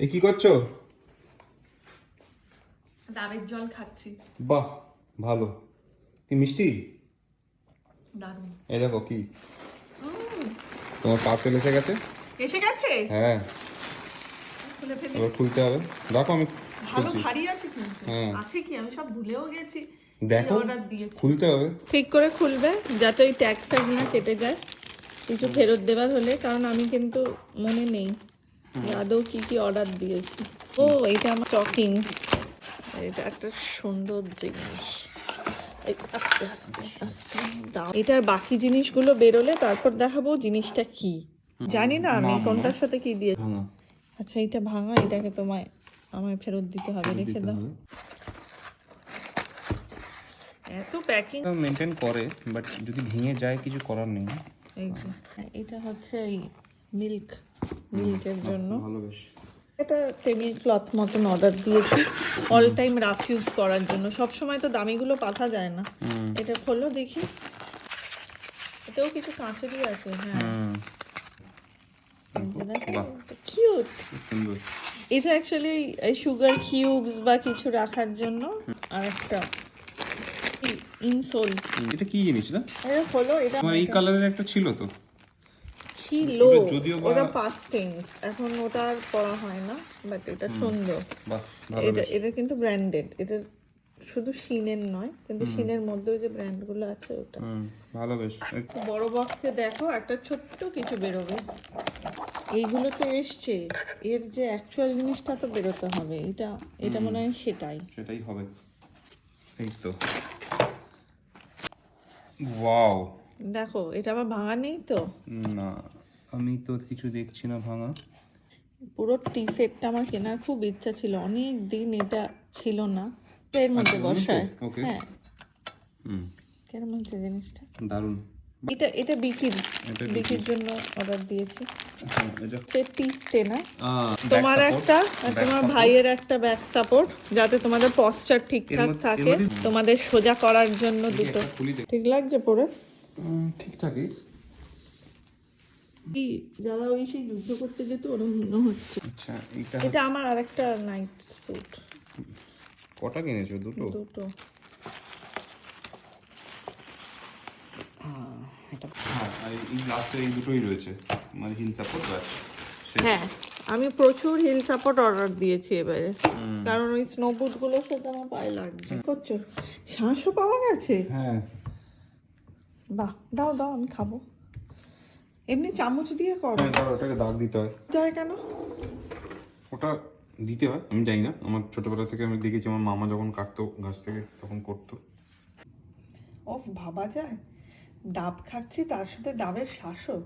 এ কি করছো? ডাবের জল খাচ্ছি। বাহ, ভালো। কি মিষ্টি? দারুণ। এই দেখো কি তোমার পার্সেল এসে গেছে। এসে গেছে? হ্যাঁ, খুলে ফেলি। এবার খুলতে হবে। দেখো আমি ভালো খুলছি। ভারী আছে কিন্তু। হ্যাঁ। আছে কি, আমি সব ভুলেও গেছি। দেখো, অর্ডার দিয়েছি। খুলতে হবে। ঠিক করে খুলবে যাতে ওই ট্যাগ ফ্যাগ না কেটে যায় কিছু ফেরত দেবার হলে, কারণ আমি কিন্তু মনে নেই যে আদৌ কি কি অর্ডার দিয়েছি। ও এটা আমার স্টকিংস। এটা একটা সুন্দর জিনিস। এই আস্তে আস্তে আস্তে দাও। এটার বাকি জিনিসগুলো বেরোলে তারপর দেখাবো জিনিসটা কি। জানি না আমি কোনটার সাথে কি দিয়ে। ভাঙা। আচ্ছা এটা ভাঙা, এটাকে আমায় ফেরত দিতে হবে। রেখে দাও। এত প্যাকিং মেনটেন করে, বাট যদি ভেঙে যায় কিছু করার নেই। এই যে এটা হচ্ছে এই মিল্কের জন্য। ভালো বেশ। এটা টেমি ক্লথ মতন অর্ডার দিয়েছি অল টাইম রাফ ইউজ করার জন্য। সব সময় তো দামিগুলো পাতা যায় না। এটা খোলো দেখি, এতেও কিছু কাঁচেরই আছে। হ্যাঁ, কিউট। সুন্দর। এটা অ্যাকচুয়ালি এই সুগার কিউবস বা কিছু রাখার জন্য। আর একটা ইনসোল। এটা কি জিনিস না? এটা হলো, এটা তোমার এই কালারের একটা ছিল তো। ছিল, যদিও ওটা পাস্ট টেন্স, এখন ওটা আর পড়া হয় না। বাট এটা সুন্দর। বাহ, ভালো এটা বেশ। এটা কিন্তু ব্র্যান্ডেড। এটা শুধু শিনের নয়, কিন্তু শিনের মধ্যেও যে ব্র্যান্ডগুলো আছে ওটা। ভালো বেশ। বড় বক্সে দেখো একটা ছোট্ট কিছু বেরোবে। এইগুলো তো এসছে, এর যে অ্যাকচুয়াল জিনিসটা তো বেরোতে হবে। এটা মনে হয় সেটাই হবে। এই তো। ওয়াও, দেখো এটা আবার ভাঙা নেই তো। না আমি তো কিছু দেখছি না ভাঙা। পুরো টি সেটটা আমার কেনার খুব ইচ্ছা ছিল, অনেক দিন এটা ছিল না। এর মধ্যে বসায়। ওকে। হ্যাঁ, কেমন হচ্ছে জিনিসটা? দারুণ। এটা বিকির জন্য অর্ডার দিয়েছি। সে টি স্টে না, তোমার একটা আর তোমার ভাইয়ের একটা ব্যাক সাপোর্ট, যাতে তোমাদের পশ্চার ঠিকঠাক থাকে, তোমাদের সোজা করার জন্য দুটো। ঠিক লাগছে পরে? ঠিকঠাকই। কি যারা ওই সেই যুদ্ধ করতে যেত ওরকম মনে হচ্ছে। আচ্ছা, এটা আমার আরেকটা নাইট স্যুট। কটা কিনেছো? দুটো। আর এই লাস্টে এই দুটোই রয়েছে, মানে হিল সাপোর্ট ব্যাস। হ্যাঁ, আমি প্রচুর হিল সাপোর্ট অর্ডার দিয়েছি এবারে, কারণ ওই স্নো বুট গুলোর সাথে আমার পায়ে লাগছে। করছো? শ্বাসও পাওয়া গেছে? হ্যাঁ। বাহ, দাও দাও, আমি খাবো। এমনি চামচ দিয়ে করো? হ্যাঁ, ওটাকে দাগ দিতে হয়। যায় কেন? ওটা দিতে হয়, আমি জানি না। আমার ছোটবেলা থেকে আমি দেখেছি, আমার মামা যখন কাটতো গাছ থেকে তখন করতো। ভাবা যায় ডাব খাচ্ছি তার সাথে ডাবের শ্বাসও।